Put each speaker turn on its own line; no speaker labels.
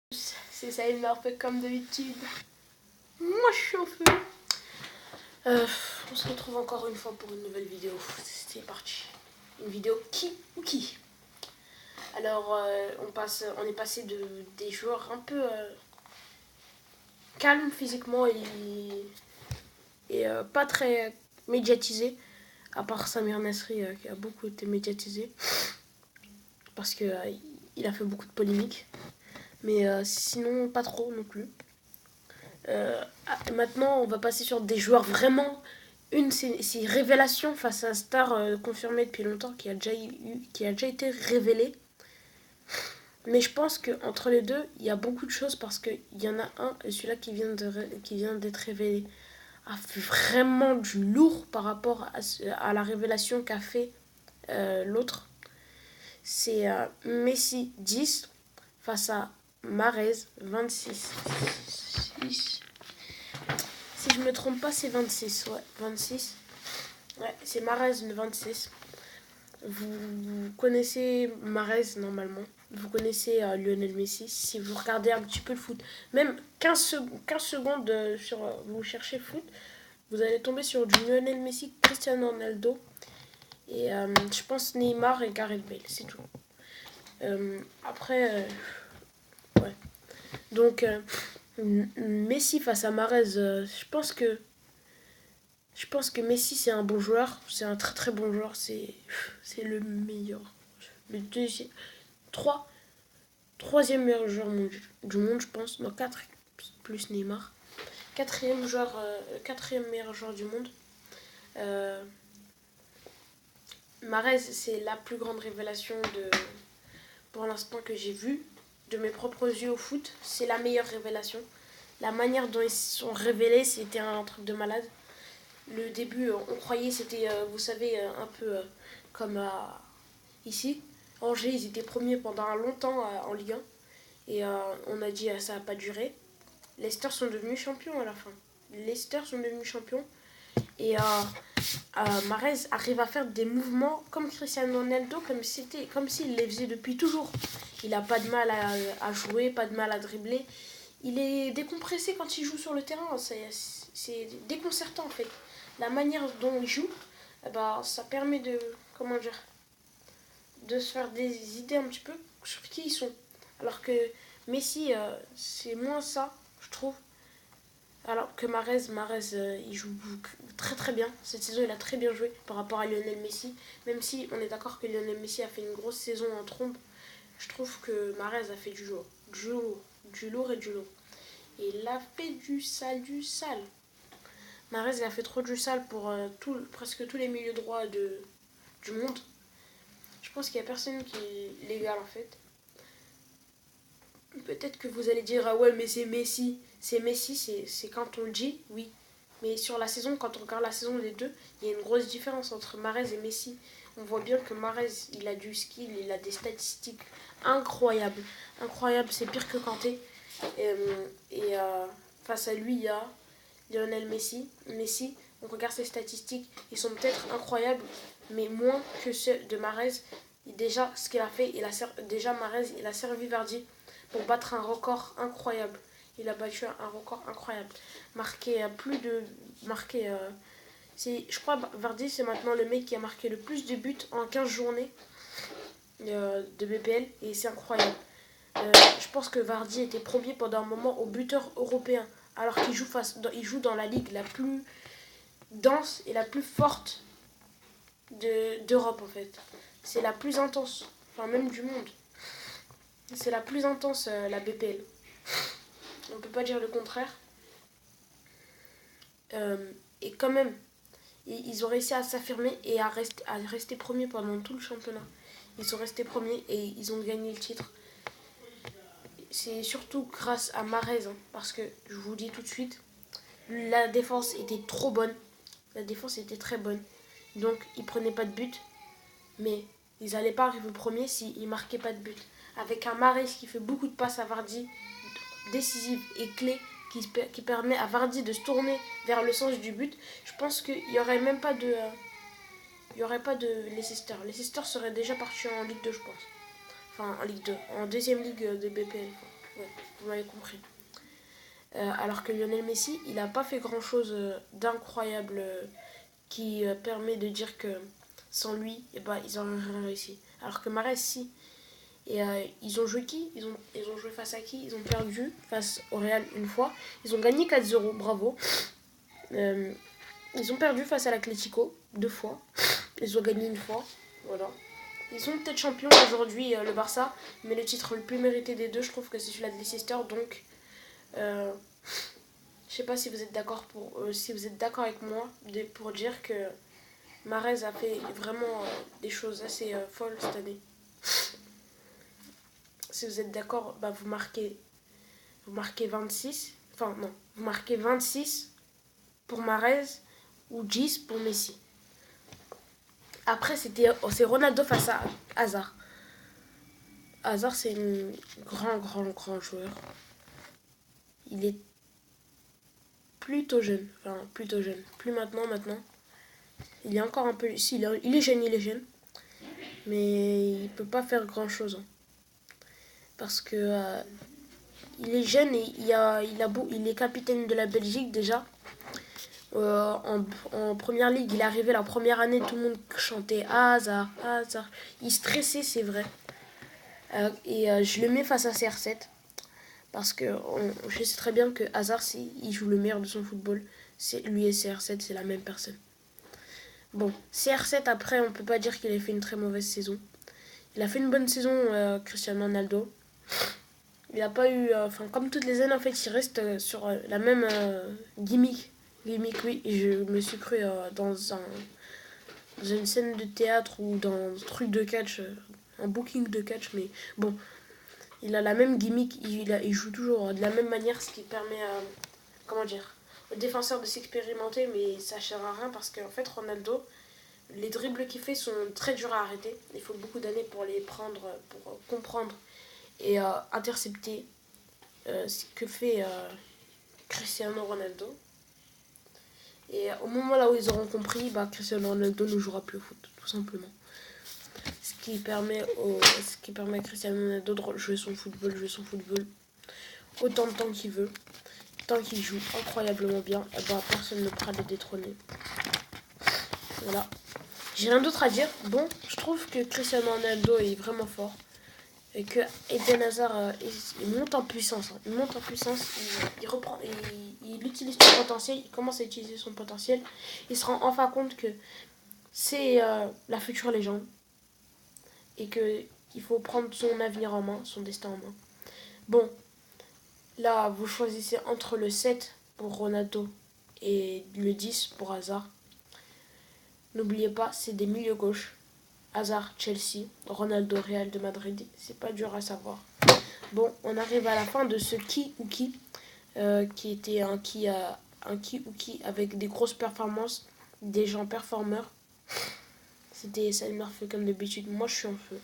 C'est Saïd Murphy comme d'habitude. Moi je suis au feu. On se retrouve encore une fois pour une nouvelle vidéo. C'est parti. Une vidéo qui ou qui. Alors on est passé des joueurs un peu calmes physiquement et pas très médiatisés. À part Samir Nasri qui a beaucoup été médiatisé. Parce que il a fait beaucoup de polémiques. Mais sinon pas trop non plus. Maintenant, on va passer sur des joueurs vraiment. C'est révélation face à un star confirmé depuis longtemps qui a déjà été révélé. Mais je pense qu'entre les deux, il y a beaucoup de choses parce qu'il y en a un, et celui-là qui vient d'être révélé, a fait vraiment du lourd par rapport à la révélation qu'a fait l'autre. C'est Messi 10 face à Mahrez 26. Si je me trompe pas, c'est 26. Ouais, 26. Ouais, c'est Mahrez 26. Vous connaissez Mahrez normalement. Vous connaissez Lionel Messi. Si vous regardez un petit peu le foot, même 15 secondes sur vous cherchez foot, vous allez tomber sur du Lionel Messi, Cristiano Ronaldo et je pense Neymar et Gareth Bale, c'est tout. Après, ouais. Donc Messi face à Mahrez, je pense que Messi c'est un bon joueur, c'est un très très bon joueur, c'est le meilleur, le deuxième, troisième meilleur joueur du monde je pense, non 4 plus Neymar, quatrième meilleur joueur du monde. Mahrez c'est la plus grande révélation pour l'instant que j'ai vue de mes propres yeux au foot, c'est la meilleure révélation. La manière dont ils se sont révélés, c'était un truc de malade. Le début, on croyait c'était, vous savez, un peu comme ici. Angers, ils étaient premiers pendant longtemps en Ligue 1. Et on a dit ça n'a pas duré. Leicester sont devenus champions à la fin. Leicester sont devenus champions. Et Mahrez arrive à faire des mouvements comme Cristiano Ronaldo, comme s'il les faisait depuis toujours. Il n'a pas de mal à jouer, pas de mal à dribbler. Il est décompressé quand il joue sur le terrain. C'est déconcertant en fait. La manière dont il joue, ça permet comment dire, de se faire des idées un petit peu sur qui ils sont. Alors que Messi, c'est moins ça, je trouve. Alors que Mahrez, il joue très très bien. Cette saison, il a très bien joué par rapport à Lionel Messi. Même si on est d'accord que Lionel Messi a fait une grosse saison en trombe, je trouve que Mahrez a fait du lourd. Du lourd et du lourd. Et il a fait du sale. Mahrez, il a fait trop du sale pour presque tous les milieux droits du monde. Je pense qu'il n'y a personne qui est légal en fait. Peut-être que vous allez dire, ah ouais, mais c'est Messi. C'est Messi, c'est quand on le dit, oui. Mais sur la saison, quand on regarde la saison des deux, il y a une grosse différence entre Mahrez et Messi. On voit bien que Mahrez, il a du skill, il a des statistiques incroyables. Incroyables, c'est pire que Kanté. Et face à lui, il y a Lionel Messi. Messi, on regarde ses statistiques, ils sont peut-être incroyables, mais moins que ceux de Mahrez. Déjà, ce qu'il a fait, déjà Mahrez, il a servi Vardy pour battre un record incroyable. Il a battu un record incroyable. Je crois Vardy, c'est maintenant le mec qui a marqué le plus de buts en 15 journées de BPL, et c'est incroyable. Je pense que Vardy était premier pendant un moment au buteur européen, alors qu'il joue dans la ligue la plus dense et la plus forte d'Europe en fait. C'est la plus intense, enfin même du monde. C'est la plus intense, la BPL. On peut pas dire le contraire. Et quand même, ils ont réussi à s'affirmer et à rester premiers pendant tout le championnat. Ils sont restés premiers et ils ont gagné le titre. C'est surtout grâce à Mahrez, parce que je vous dis tout de suite, la défense était trop bonne. La défense était très bonne. Donc ils prenaient pas de but, mais ils n'allaient pas arriver premier s'ils ne marquaient pas de but. Avec un Mahrez qui fait beaucoup de passes à Vardy, décisive et clé, qui permet à Vardy de se tourner vers le sens du but, je pense qu'il n'y aurait même pas de... il n'y aurait pas de Leicester. Leicester serait déjà parti en Ligue 2, je pense. Enfin, en Ligue 2. En deuxième ligue de BPL. Ouais, vous m'avez compris. Alors que Lionel Messi, il n'a pas fait grand-chose d'incroyable qui permet de dire que sans lui, eh ben, ils n'auraient rien réussi. Alors que Mahrez, si. Et ils ont joué qui ils ont joué face à qui? Ils ont perdu face au Real une fois. Ils ont gagné 4-0, bravo. Euh, Ils ont perdu face à l'Atlético 2 fois. Ils ont gagné une fois. Voilà. Ils sont peut-être champions aujourd'hui, le Barça. Mais le titre le plus mérité des deux, je trouve que c'est celui-là de Leicester. Donc, euh, je sais pas si vous êtes d'accord si vous êtes d'accord avec moi pour dire que Mahrez a fait vraiment des choses assez folles cette année. Si vous êtes d'accord, bah vous marquez 26. Enfin non, vous marquez 26 pour Mahrez ou 10 pour Messi. Après c'est Ronaldo face à Hazard. Hazard c'est un grand joueur. Il est plutôt jeune, enfin plutôt jeune. Plus maintenant. Il est encore un peu, si, il est jeune, mais il peut pas faire grand chose. Parce que il est jeune et il est capitaine de la Belgique déjà. En première ligue, il est arrivé la première année, tout le monde chantait Hazard, Hazard. Il stressait, c'est vrai. Je le mets face à CR7 parce que je sais très bien que Hazard, il joue le meilleur de son football. Lui et CR7, c'est la même personne. Bon, CR7 après, on peut pas dire qu'il ait fait une très mauvaise saison. Il a fait une bonne saison, Cristiano Ronaldo. Il n'a pas eu. Comme toutes les années, en fait, il reste sur la même gimmick. Gimmick, oui. Je me suis cru dans une scène de théâtre ou dans un truc de catch, un booking de catch, mais bon. Il a la même gimmick, il joue toujours de la même manière, ce qui permet, comment dire, aux défenseurs de s'expérimenter, mais ça ne sert à rien parce qu'en fait, Ronaldo, les dribbles qu'il fait sont très durs à arrêter. Il faut beaucoup d'années pour les prendre, pour comprendre et intercepter ce que fait Cristiano Ronaldo. Et au moment là où ils auront compris, Cristiano Ronaldo ne jouera plus au foot, tout simplement. Ce qui permet à Cristiano Ronaldo de jouer son football autant de temps qu'il veut. Tant qu'il joue incroyablement bien, personne ne pourra le détrôner. Voilà. J'ai rien d'autre à dire. Bon, je trouve que Cristiano Ronaldo est vraiment fort. Et que Eden Hazard il monte en puissance. Il monte en puissance, il utilise son potentiel, il commence à utiliser son potentiel. Il se rend enfin compte que c'est la future légende. Et qu'il faut prendre son avenir en main, son destin en main. Bon, là, vous choisissez entre le 7 pour Ronaldo et le 10 pour Hazard. N'oubliez pas, c'est des milieux gauche. Hazard, Chelsea, Ronaldo, Real de Madrid. C'est pas dur à savoir. Bon, on arrive à la fin de ce qui ou qui était un qui ou qui avec des grosses performances, des gens performeurs. C'était Salmer fait comme d'habitude. Moi, je suis en feu.